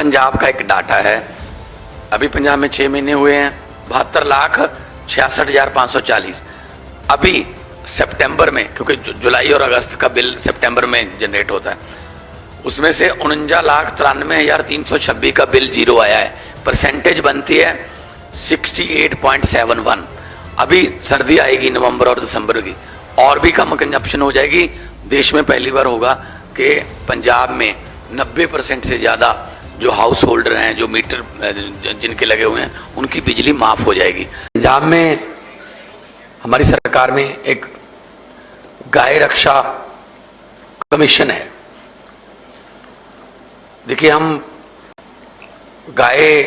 पंजाब का एक डाटा है। अभी पंजाब में 6 महीने हुए हैं, 72,66,540। अभी सितंबर में, क्योंकि जुलाई और अगस्त का बिल सितंबर में जनरेट होता है, उसमें से 49,93,326 का बिल जीरो आया है। परसेंटेज बनती है 68.71। अभी सर्दी आएगी नवंबर और दिसंबर की, और भी कम कंजप्शन हो जाएगी। देश में पहली बार होगा कि पंजाब में 90% से ज़्यादा जो हाउस होल्डर हैं, जो मीटर जिनके लगे हुए हैं, उनकी बिजली माफ़ हो जाएगी। पंजाब में हमारी सरकार में एक गाय रक्षा कमीशन है। देखिए, हम गाय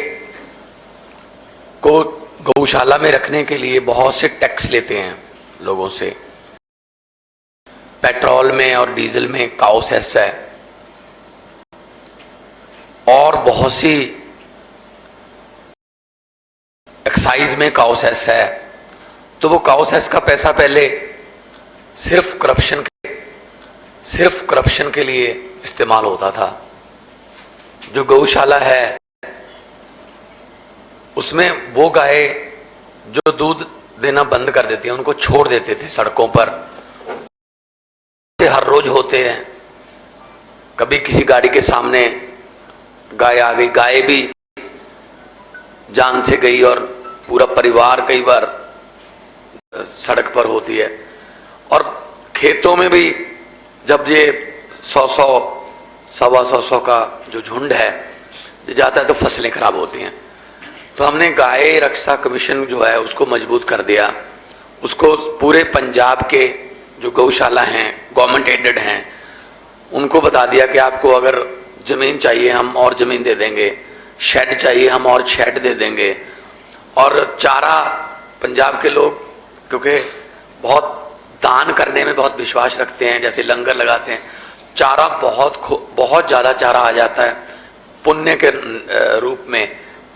को गौशाला में रखने के लिए बहुत से टैक्स लेते हैं लोगों से। पेट्रोल में और डीजल में काउ सेस है, और बहुत सी एक्साइज में काउ सेस है। तो वो काउ सेस का पैसा पहले सिर्फ करप्शन के लिए इस्तेमाल होता था। जो गौशाला है उसमें वो गाय जो दूध देना बंद कर देती है, उनको छोड़ देते थे सड़कों पर। हर रोज होते हैं, कभी किसी गाड़ी के सामने गाय आ गई, गाय भी जान से गई, और पूरा परिवार कई बार सड़क पर होती है। और खेतों में भी जब ये 100-125 का जो झुंड है जो जाता है, तो फसलें खराब होती हैं। तो हमने गाय रक्षा कमीशन जो है उसको मजबूत कर दिया। उसको पूरे पंजाब के जो गौशाला हैं, गवर्नमेंट एडेड हैं, उनको बता दिया कि आपको अगर ज़मीन चाहिए हम और ज़मीन दे देंगे, शेड चाहिए हम और शेड दे देंगे। और चारा, पंजाब के लोग क्योंकि बहुत दान करने में बहुत विश्वास रखते हैं, जैसे लंगर लगाते हैं, चारा बहुत ज़्यादा चारा आ जाता है पुण्य के रूप में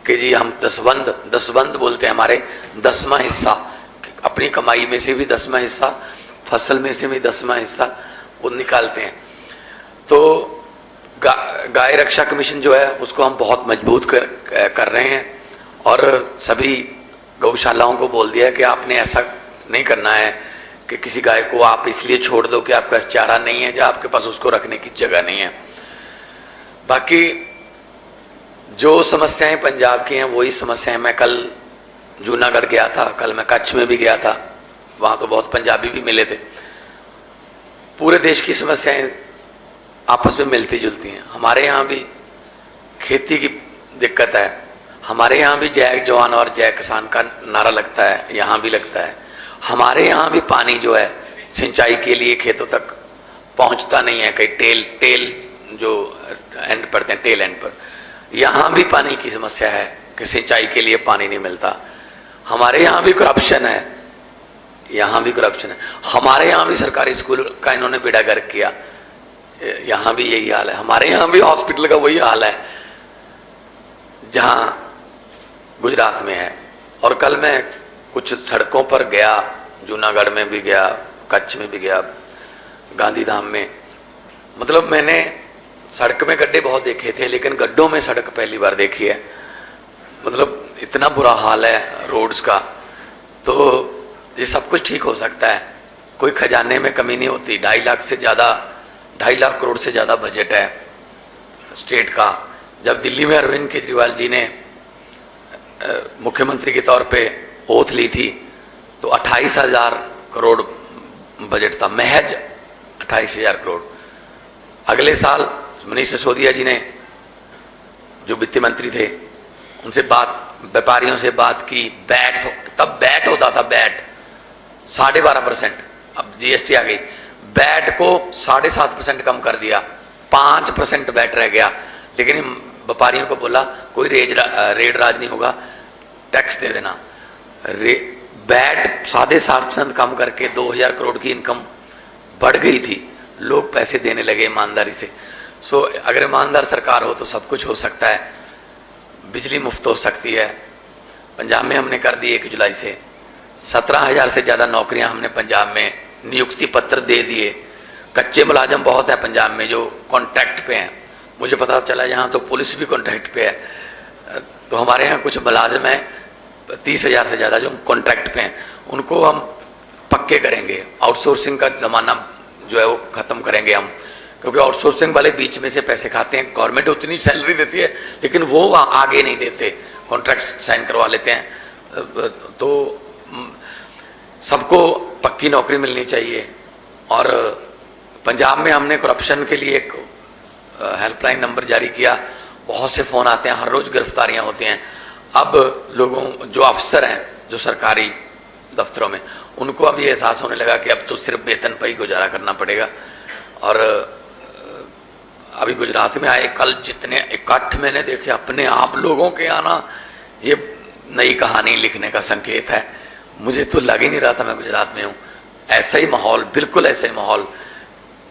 कि जी हम दसबंद बोलते हैं, हमारे 10वां हिस्सा, अपनी कमाई में से भी 10वां हिस्सा, फसल में से भी 10वां हिस्सा वो निकालते हैं। तो गाय रक्षा कमीशन जो है उसको हम बहुत मजबूत कर रहे हैं, और सभी गौशालाओं को बोल दिया है कि आपने ऐसा नहीं करना है कि किसी गाय को आप इसलिए छोड़ दो कि आपका चारा नहीं है, जब आपके पास उसको रखने की जगह नहीं है। बाकी जो समस्याएं पंजाब की हैं वही समस्याएं, मैं कल जूनागढ़ गया था, कल मैं कच्छ में भी गया था, वहाँ तो बहुत पंजाबी भी मिले थे। पूरे देश की समस्याएं आपस में मिलती जुलती हैं। हमारे यहाँ भी खेती की दिक्कत है, हमारे यहाँ भी जय जवान और जय किसान का नारा लगता है, यहाँ भी लगता है। हमारे यहाँ भी पानी जो है सिंचाई के लिए खेतों तक पहुँचता नहीं है, कहीं टेल जो एंड पड़ते हैं, टेल एंड पर, यहाँ भी पानी की समस्या है कि सिंचाई के लिए पानी नहीं मिलता। हमारे यहाँ भी करप्शन है, यहाँ भी करप्शन है। हमारे यहाँ भी सरकारी स्कूल का इन्होंने बेड़ा गर्क किया, यहाँ भी यही हाल है। हमारे यहाँ भी हॉस्पिटल का वही हाल है जहाँ गुजरात में है। और कल मैं कुछ सड़कों पर गया, जूनागढ़ में भी गया, कच्छ में भी गया, गांधीधाम में। मतलब मैंने सड़क में गड्ढे बहुत देखे थे, लेकिन गड्ढों में सड़क पहली बार देखी है। मतलब इतना बुरा हाल है रोड्स का। तो ये सब कुछ ठीक हो सकता है, कोई खजाने में कमी नहीं होती। 2.5 लाख करोड़ से ज़्यादा बजट है स्टेट का। जब दिल्ली में अरविंद केजरीवाल जी ने मुख्यमंत्री के तौर पे ओथ ली थी, तो 28,000 करोड़ बजट था, महज 28,000 करोड़। अगले साल मनीष सिसोदिया जी ने, जो वित्त मंत्री थे, उनसे व्यापारियों से बात की। तब बैट होता था, बैट 12.5%, अब जीएसटी आ गई, बैट को 7.5% कम कर दिया, 5% बैट रह गया। लेकिन व्यापारियों को बोला कोई रेड राज नहीं होगा, टैक्स दे देना। बैट 7.5% कम करके 2,000 करोड़ की इनकम बढ़ गई थी, लोग पैसे देने लगे ईमानदारी से। सो अगर ईमानदार सरकार हो तो सब कुछ हो सकता है। बिजली मुफ्त हो सकती है। पंजाब में हमने कर दी 1 जुलाई से 17,000 से ज़्यादा नौकरियां हमने पंजाब में नियुक्ति पत्र दे दिए। कच्चे मुलाजम बहुत है पंजाब में जो कॉन्ट्रैक्ट पे हैं, मुझे पता चला यहाँ तो पुलिस भी कॉन्ट्रैक्ट पे है। तो हमारे यहाँ कुछ मुलाजिम हैं 30,000 से ज़्यादा जो कॉन्ट्रैक्ट पे हैं, उनको हम पक्के करेंगे। आउटसोर्सिंग का ज़माना जो है वो ख़त्म करेंगे हम, क्योंकि आउटसोर्सिंग वाले बीच में से पैसे खाते हैं। गवर्नमेंट उतनी सैलरी देती है लेकिन वो आगे नहीं देते, कॉन्ट्रैक्ट साइन करवा लेते हैं। तो सबको पक्की नौकरी मिलनी चाहिए। और पंजाब में हमने करप्शन के लिए एक हेल्पलाइन नंबर जारी किया, बहुत से फ़ोन आते हैं, हर रोज़ गिरफ्तारियां होती हैं। अब लोगों जो अफसर हैं जो सरकारी दफ्तरों में, उनको अब ये एहसास होने लगा कि अब तो सिर्फ वेतन पर ही गुजारा करना पड़ेगा। और अभी गुजरात में आए कल जितने इकट्ठ मैंने देखे अपने आप लोगों के आना, ये नई कहानी लिखने का संकेत है। मुझे तो लग ही नहीं रहा था मैं गुजरात में हूँ। ऐसा ही माहौल, बिल्कुल ऐसा ही माहौल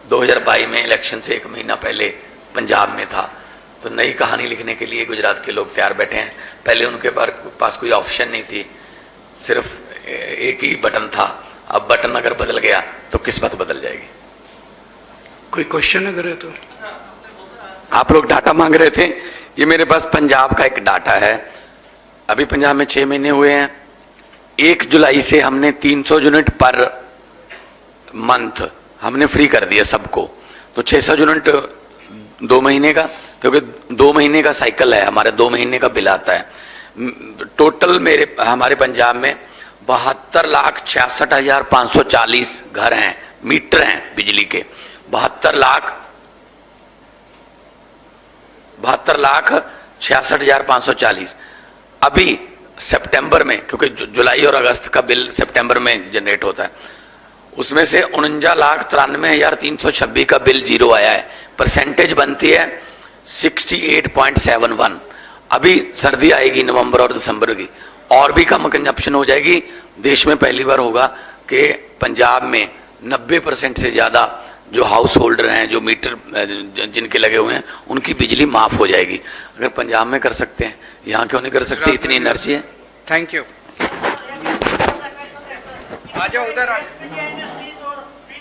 2022 में इलेक्शन से 1 महीना पहले पंजाब में था। तो नई कहानी लिखने के लिए गुजरात के लोग तैयार बैठे हैं। पहले उनके पास कोई ऑप्शन नहीं थी, सिर्फ एक ही बटन था। अब बटन अगर बदल गया तो किस्मत बदल जाएगी। कोई क्वेश्चन अगर है तो। आप लोग डाटा मांग रहे थे, ये मेरे पास पंजाब का एक डाटा है। अभी पंजाब में 6 महीने हुए हैं। 1 जुलाई से हमने 300 यूनिट पर मंथ हमने फ्री कर दिया सबको। तो 600 यूनिट 2 महीने का, क्योंकि 2 महीने का साइकिल है हमारे, 2 महीने का बिल आता है। टोटल हमारे पंजाब में 72,66,540 घर हैं, मीटर हैं बिजली के। 72,66,540। अभी सितंबर में, क्योंकि जुलाई और अगस्त का बिल सितंबर में जनरेट होता है, उसमें से 49,93,326 का बिल जीरो आया है। परसेंटेज बनती है 68.71। अभी सर्दी आएगी नवंबर और दिसंबर की, और भी कम कंजप्शन हो जाएगी। देश में पहली बार होगा कि पंजाब में 90% से ज़्यादा जो हाउस होल्डर हैं, जो मीटर जिनके लगे हुए हैं, उनकी बिजली माफ़ हो जाएगी। अगर पंजाब में कर सकते हैं, यहाँ क्यों नहीं कर सकते? इतनी एनर्जी है। Thank you. आ जाओ उधर।